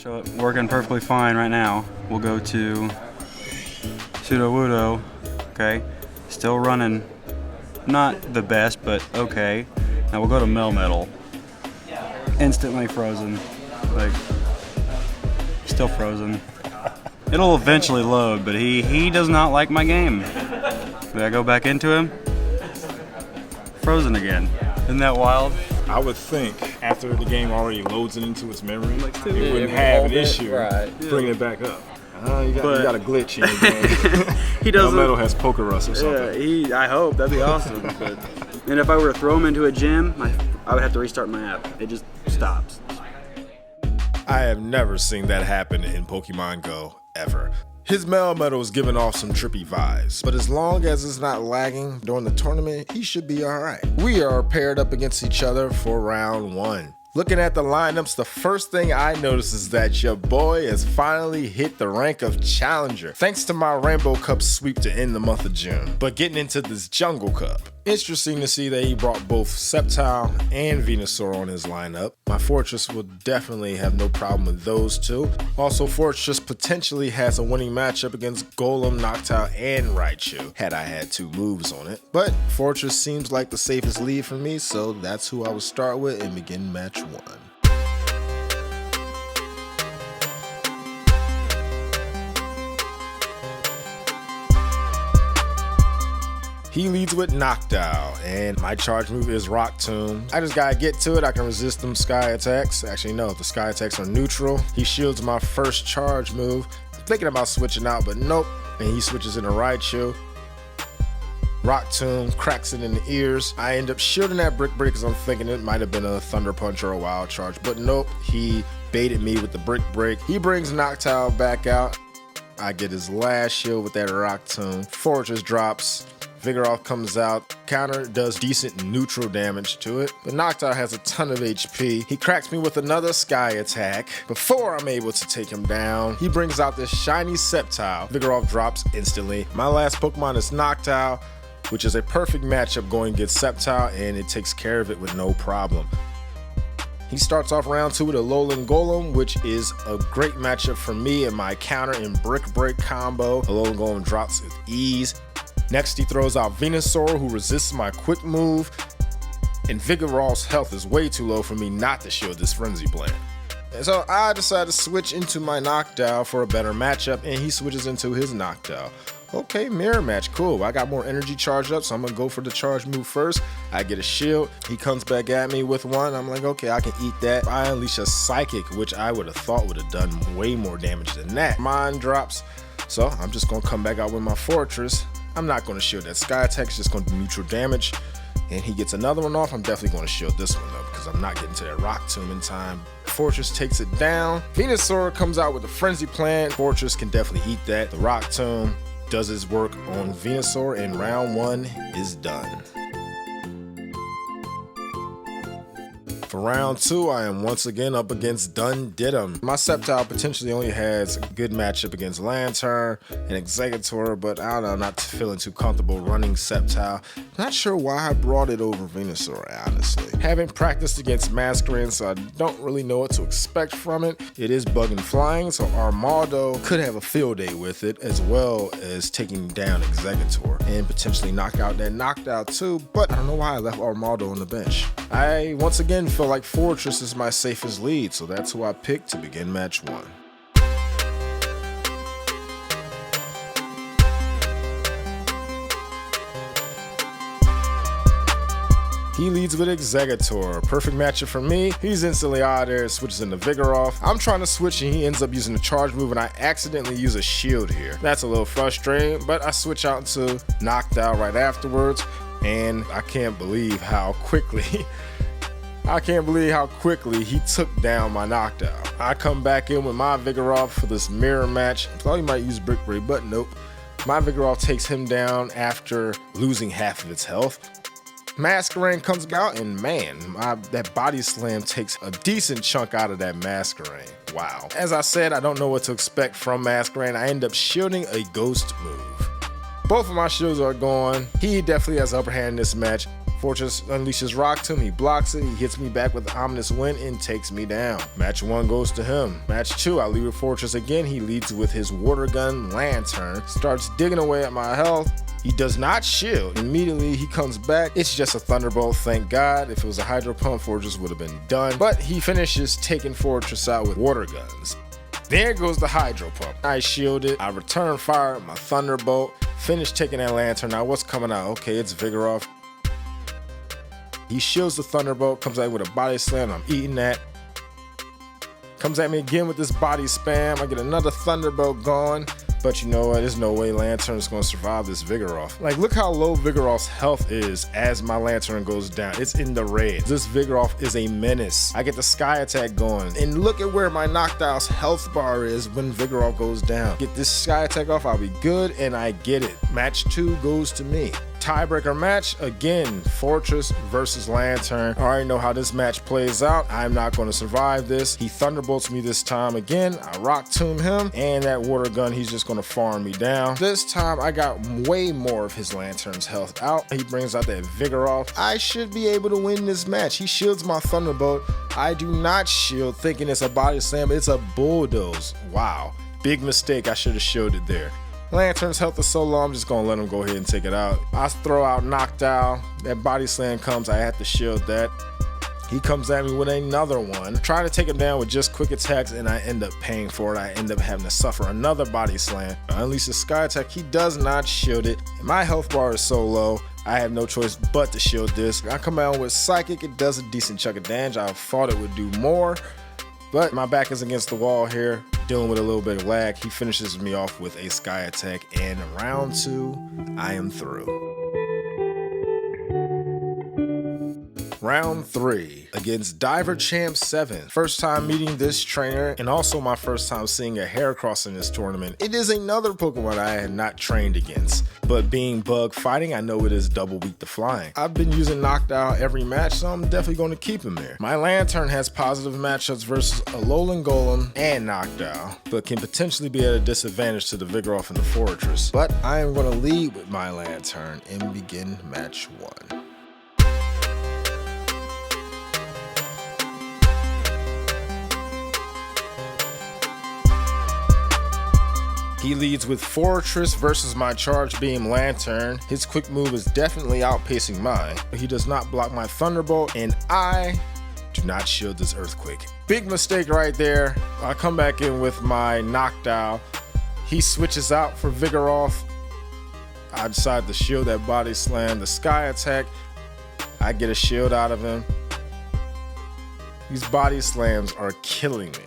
show it working perfectly fine right now. We'll go to Pseudo-Wudo, okay? Still running, not the best, but okay. Now we'll go to Melmetal. Instantly frozen, like, still frozen. It'll eventually load, but he does not like my game. Did I go back into him? Frozen again. Isn't that wild? I would think after the game already loads it into its memory, it wouldn't have an issue bringing it back up. You got a glitch in your game. He doesn't. Metal has poker rust or something. Yeah, I hope that'd be awesome. But, and if I were to throw him into a gym, I would have to restart my app. It just stops. I have never seen that happen in Pokemon Go, ever. His Melmetal is giving off some trippy vibes, but as long as it's not lagging during the tournament, he should be alright. We are paired up against each other for round 1. Looking at the lineups, the first thing I notice is that your boy has finally hit the rank of Challenger, thanks to my Rainbow Cup sweep to end the month of June. But getting into this Jungle Cup, interesting to see that he brought both Sceptile and Venusaur on his lineup. My Fortress will definitely have no problem with those two. Also, Fortress potentially has a winning matchup against Golem, Noctowl, and Raichu, had I had 2 moves on it. But Fortress seems like the safest lead for me, so that's who I will start with and begin match 1. He leads with Noctowl, and my charge move is Rock Tomb. I just gotta get to it. I can resist them Sky attacks. Actually, no, the Sky attacks are neutral. He shields my first charge move. I'm thinking about switching out, but nope. And he switches into Raichu. Rock Tomb cracks it in the ears. I end up shielding that Brick because I'm thinking it might have been a Thunder Punch or a Wild Charge, but nope. He baited me with the Brick. He brings Noctowl back out. I get his last shield with that Rock Tomb. Fortress drops. Vigoroth comes out, counter does decent neutral damage to it, but Noctowl has a ton of HP. He cracks me with another Sky attack. Before I'm able to take him down, he brings out this shiny Sceptile. Vigoroth drops instantly. My last Pokemon is Noctowl, which is a perfect matchup going against Sceptile, and it takes care of it with no problem. He starts off round 2 with a Alolan Golem, which is a great matchup for me and my counter and Brick Break combo. Alolan Golem drops with ease. Next, he throws out Venusaur, who resists my quick move, and Vigoroth's health is way too low for me not to shield this Frenzy Plant. And so I decide to switch into my Noctowl for a better matchup, and he switches into his Noctowl. Okay, mirror match, cool. I got more energy charged up, so I'm gonna go for the charge move first. I get a shield, he comes back at me with one. I'm like, okay, I can eat that. I unleash a Psychic, which I would have thought would have done way more damage than that. Mine drops, so I'm just gonna come back out with my Fortress. I'm not going to shield that Sky attack, it's just going to do neutral damage. And he gets another one off. I'm definitely going to shield this one though, because I'm not getting to that Rock Tomb in time. Fortress takes it down. Venusaur comes out with a Frenzy Plant. Fortress can definitely eat that. The Rock Tomb does its work on Venusaur, and round 1 is done. For round 2, I am once again up against Dun Didum. My Sceptile potentially only has a good matchup against Lantern and Exeggutor, but I don't know, not feeling too comfortable running Sceptile. Not sure why I brought it over Venusaur, honestly. Haven't practiced against Masquerain, so I don't really know what to expect from it. It is bug and flying, so Armaldo could have a field day with it, as well as taking down Exeggutor and potentially knock out that Noctowl too, but I don't know why I left Armaldo on the bench. I once again feel like Fortress is my safest lead, so that's who I picked to begin match 1. He leads with Exeggutor. Perfect matchup for me. He's instantly out of there, switches into Vigoroth. I'm trying to switch and he ends up using the charge move, and I accidentally use a shield here. That's a little frustrating, but I switch out into Noctowl right afterwards, and I can't believe how quickly he took down my Noctowl. I come back in with my Vigoroth for this mirror match. Thought he might use Brick Break, but nope. My Vigoroth takes him down after losing half of its health. Masquerain comes out, and man, that body slam takes a decent chunk out of that Masquerain. Wow. As I said, I don't know what to expect from Masquerain. I end up shielding a Ghost move. Both of my shields are gone. He definitely has the upper hand in this match. Fortress unleashes Rock Tomb, he blocks it, he hits me back with Ominous Wind and takes me down. Match 1 goes to him. Match 2, I lead with Fortress again, he leads with his Water Gun Lantern, starts digging away at my health. He does not shield. Immediately he comes back. It's just a Thunderbolt, thank God. If it was a Hydro Pump, Fortress would have been done. But he finishes taking Fortress out with Water Guns. There goes the Hydro Pump. I shield it, I return fire, my Thunderbolt, finish taking that Lantern. Now what's coming out? Okay, it's Vigoroth. He shields the Thunderbolt, comes out with a Body Slam, I'm eating that. Comes at me again with this Body Spam, I get another Thunderbolt going. But you know what, there's no way Lantern is going to survive this Vigoroth. Like, look how low Vigoroth's health is as my Lantern goes down. It's in the red. This Vigoroth is a menace. I get the Sky Attack going. And look at where my Noctowl's health bar is when Vigoroth goes down. Get this Sky Attack off, I'll be good, and I get it. Match 2 goes to me. Tiebreaker match, again, Fortress versus Lantern. I already know how this match plays out. I'm not going to survive this. He Thunderbolts me this time again. I Rock Tomb him, and that Water Gun, he's just going to farm me down. This time, I got way more of his Lantern's health out. He brings out that Vigoroth. I should be able to win this match. He shields my Thunderbolt. I do not shield, thinking it's a Body Slam. It's a Bulldoze. Wow. Big mistake. I should have shielded there. Lantern's health is so low, I'm just gonna let him go ahead and take it out. I throw out Noctowl. That Body Slam comes, I have to shield that. He comes at me with another one. Try to take him down with just quick attacks, and I end up paying for it. I end up having to suffer another Body Slam. I unleash the Sky Attack, he does not shield it. And my health bar is so low, I have no choice but to shield this. I come out with Psychic, it does a decent chunk of damage. I thought it would do more, but my back is against the wall here, dealing with a little bit of lag. He finishes me off with a Sky Attack, and round 2, I am through. Round 3 against Diver Champ 7. First time meeting this trainer, and also my first time seeing a Heracross in this tournament. It is another Pokemon I had not trained against, but being bug fighting, I know it is double weak to flying. I've been using Noctowl every match, so I'm definitely going to keep him there. My Lantern has positive matchups versus Alolan Golem and Noctowl, but can potentially be at a disadvantage to the Vigoroth and the Fortress. But I am going to lead with my Lantern and begin match 1. He leads with Fortress versus my Charge Beam Lantern. His quick move is definitely outpacing mine. He does not block my Thunderbolt, and I do not shield this Earthquake. Big mistake right there. I come back in with my Noctowl. He switches out for Vigoroth. I decide to shield that Body Slam. The Sky Attack, I get a shield out of him. These Body Slams are killing me.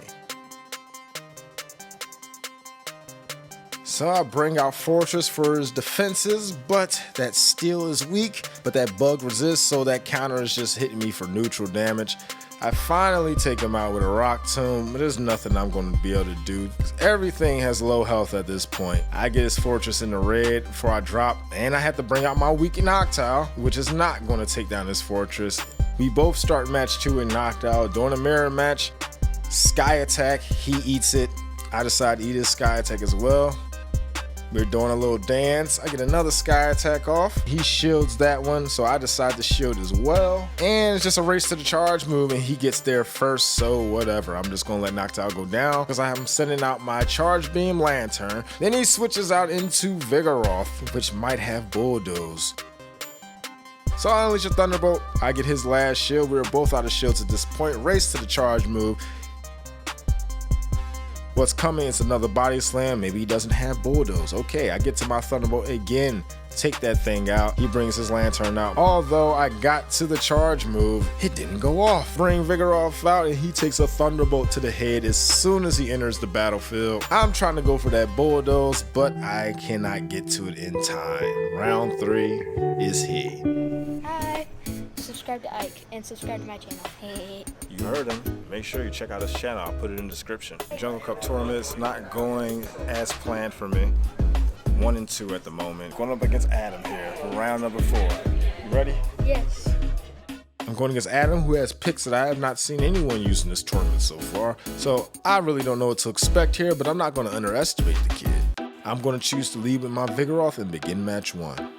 So I bring out Fortress for his defenses, but that Steel is weak, but that Bug resists, so that counter is just hitting me for neutral damage. I finally take him out with a Rock Tomb, but there's nothing I'm going to be able to do. Everything has low health at this point. I get his Fortress in the red before I drop, and I have to bring out my weakened Noctowl, which is not going to take down his Fortress. We both start match 2 in Noctowl. During a mirror match, Sky Attack, he eats it. I decide to eat his Sky Attack as well. We're doing a little dance. I get another Sky Attack off. He shields that one, so I decide to shield as well. And it's just a race to the charge move, and he gets there first, so whatever. I'm just gonna let Noctowl go down because I am sending out my Charge Beam Lantern. Then he switches out into Vigoroth, which might have Bulldoze. So I unleash a Thunderbolt. I get his last shield. We were both out of shields at this point. Race to the charge move. What's coming is another Body Slam. Maybe he doesn't have Bulldoze. Okay, I get to my Thunderbolt again. Take that thing out. He brings his Lantern out. Although I got to the charge move, it didn't go off. Bring Vigoroth out, and he takes a Thunderbolt to the head as soon as he enters the battlefield. I'm trying to go for that Bulldoze, but I cannot get to it in time. Round 3 is he. Hi. Subscribe to IKE and subscribe to my channel. Hey. You heard him. Make sure you check out his channel. I'll put it in the description. Jungle Cup tournament is not going as planned for me. 1 and 2 at the moment. Going up against Adam here for round number 4. You ready? Yes. I'm going against Adam, who has picks that I have not seen anyone use in this tournament so far. So I really don't know what to expect here, but I'm not going to underestimate the kid. I'm going to choose to lead with my Vigoroth and begin match 1.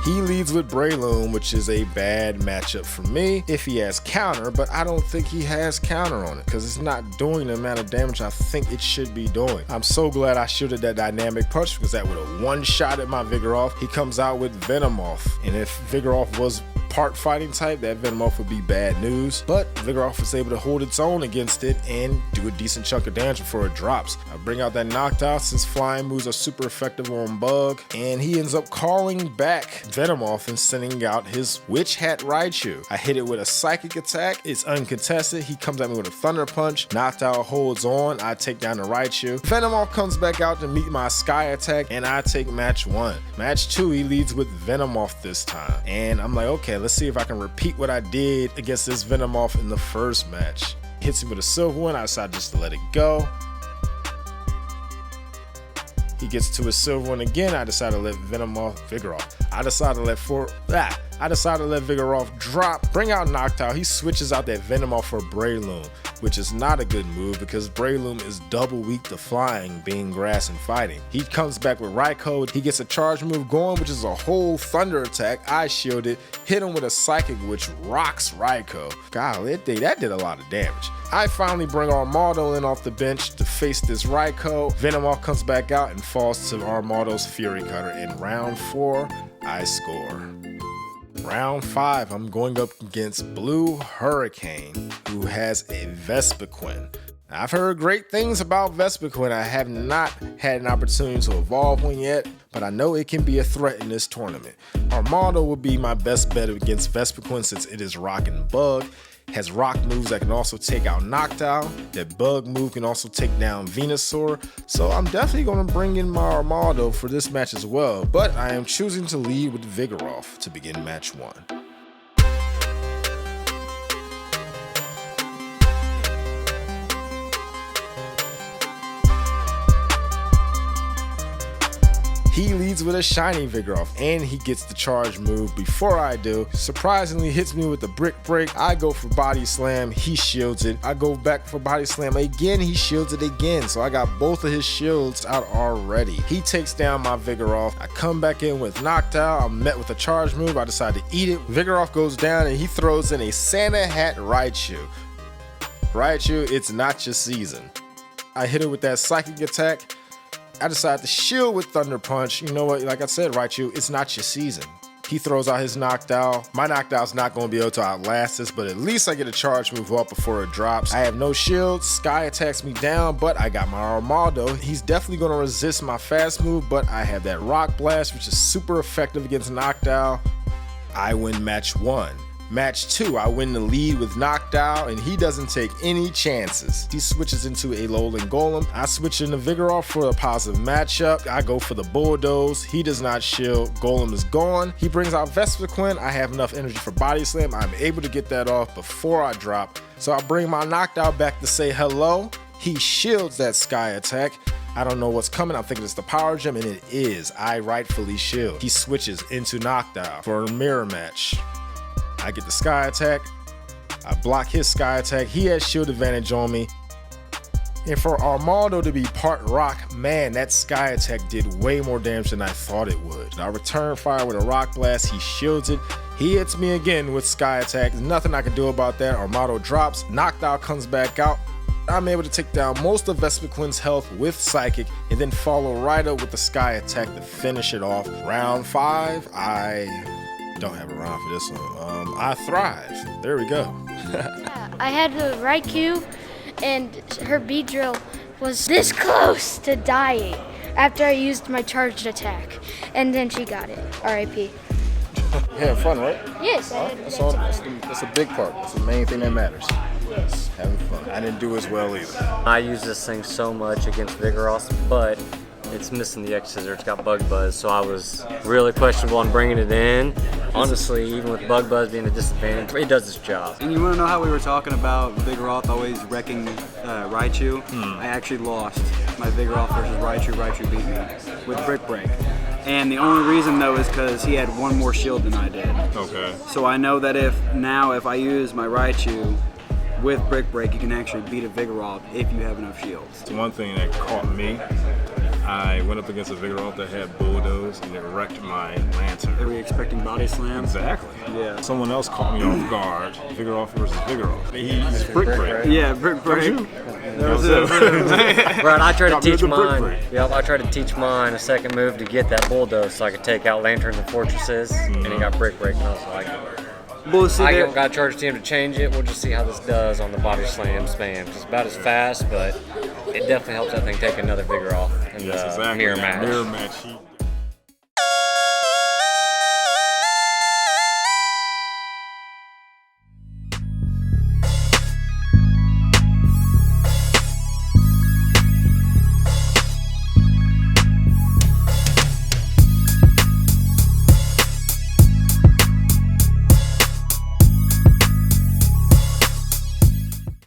He leads with Breloom, which is a bad matchup for me if he has counter, but I don't think he has counter on it because it's not doing the amount of damage I think it should be doing. I'm so glad I shielded that dynamic punch because that would have one shot at my Vigoroth. He comes out with Venomoth, and if Vigoroth was part fighting type, that Venomoth would be bad news, but Vigoroth was able to hold its own against it and do a decent chunk of damage before it drops. I bring out that Noctowl since flying moves are super effective on Bug, and he ends up calling back Venomoth and sending out his Witch Hat Raichu. I hit it with a psychic attack, it's uncontested, he comes at me with a Thunder Punch, Noctowl holds on, I take down the Raichu. Venomoth comes back out to meet my Sky attack, and I take match 1. Match 2, he leads with Venomoth this time, and I'm like, okay, let's see if I can repeat what I did against this Venomoth in the first match. Hits him with a silver one, I decide just to let it go. He gets to his silver one again, I decide to let Vigoroth. I decide to let Vigoroth drop, bring out Noctowl. He switches out that Venomoth for Breloom, which is not a good move because Breloom is double weak to flying, being grass and fighting. He comes back with Raikou. He gets a charge move going, which is a whole thunder attack. I shield it, hit him with a psychic, which rocks Raikou. Golly, that did a lot of damage. I finally bring Armaldo in off the bench to face this Raikou. Venomoth comes back out and falls to Armaldo's Fury Cutter. In round 4, I score. Round 5, I'm going up against Blue Hurricane, who has a Vespiquen. I've heard great things about Vespiquen. I have not had an opportunity to evolve one yet, but I know it can be a threat in this tournament. Armaldo will be my best bet against Vespiquen since it is Rock and Bug. Has rock moves that can also take out Noctowl. That bug move can also take down Venusaur. So I'm definitely going to bring in my Armaldo for this match as well. But I am choosing to lead with Vigoroth to begin match 1. He leads with a shiny Vigoroth, and he gets the charge move before I do. Surprisingly hits me with the Brick Break. I go for Body Slam, he shields it. I go back for Body Slam again, he shields it again. So I got both of his shields out already. He takes down my Vigoroth. I come back in with Noctowl. I'm met with a charge move. I decide to eat it. Vigoroth goes down and he throws in a Santa Hat Raichu. Raichu, it's not your season. I hit it with that psychic attack. I decide to shield with Thunder Punch. You know what, like I said, Raichu, it's not your season. He throws out his Noctowl. My Noctowl's not going to be able to outlast this, but at least I get a charge move up before it drops. I have no shield. Sky attacks me down, but I got my Armaldo. He's definitely going to resist my fast move, but I have that Rock Blast, which is super effective against Noctowl. I win match 1. Match 2, I win the lead with Noctowl, and he doesn't take any chances. He switches into a Alolan Golem. I switch into Vigoroth for a positive matchup. I go for the Bulldoze. He does not shield. Golem is gone. He brings out Vespiquen. I have enough energy for Body Slam. I'm able to get that off before I drop. So I bring my Noctowl back to say hello. He shields that Sky attack. I don't know what's coming. I'm thinking it's the Power Gem, and it is. I rightfully shield. He switches into Noctowl for a mirror match. I get the Sky attack. I block his Sky attack. He has shield advantage on me. And for Armaldo to be part rock, man, that Sky attack did way more damage than I thought it would. I return fire with a Rock Blast. He shields it. He hits me again with Sky attack. There's nothing I can do about that. Armaldo drops. Noctowl comes back out. I'm able to take down most of Vespiquen's health with Psychic and then follow right up with the Sky attack to finish it off. Round 5, I don't have a round for this one. I thrive. There we go. Yeah, I had the Raikou, and her Beedrill was this close to dying after I used my charged attack, and then she got it. R.I.P. You had fun, right? Yes, I had That's a big part. That's the main thing that matters. Yes. Having fun. I didn't do as well either. I use this thing so much against Vigoroth, but it's missing the X scissor. It's got Bug Buzz, so I was really questionable on bringing it in. Honestly, even with Bug Buzz being a disadvantage, it does its job. And you want to know how we were talking about Vigoroth always wrecking Raichu? I actually lost my Vigoroth versus Raichu. Raichu beat me with Brick Break. And the only reason though is because he had one more shield than I did. Okay. So I know that if I use my Raichu with Brick Break, you can actually beat a Vigoroth if you have enough shields. It's one thing that caught me. I went up against a Vigoroth that had bulldoze and it wrecked my lantern. Are we expecting body slam? Exactly. Yeah. Someone else caught me off guard. Vigoroth versus Vigoroth. He's brick break. Yeah, brick break. That was it. Right, I tried to Got me teach with the brick mine. break. Yep, I tried to teach mine a second move to get that bulldoze so I could take out lanterns and fortresses, and he got brick break, and I was like, Well, see, I there- don't got to charge team to change it. We'll just see how this does on the body slam spam. It's about as fast, but it definitely helps that thing take another vigor off in Yes, the exactly. mirror match. Mirror match.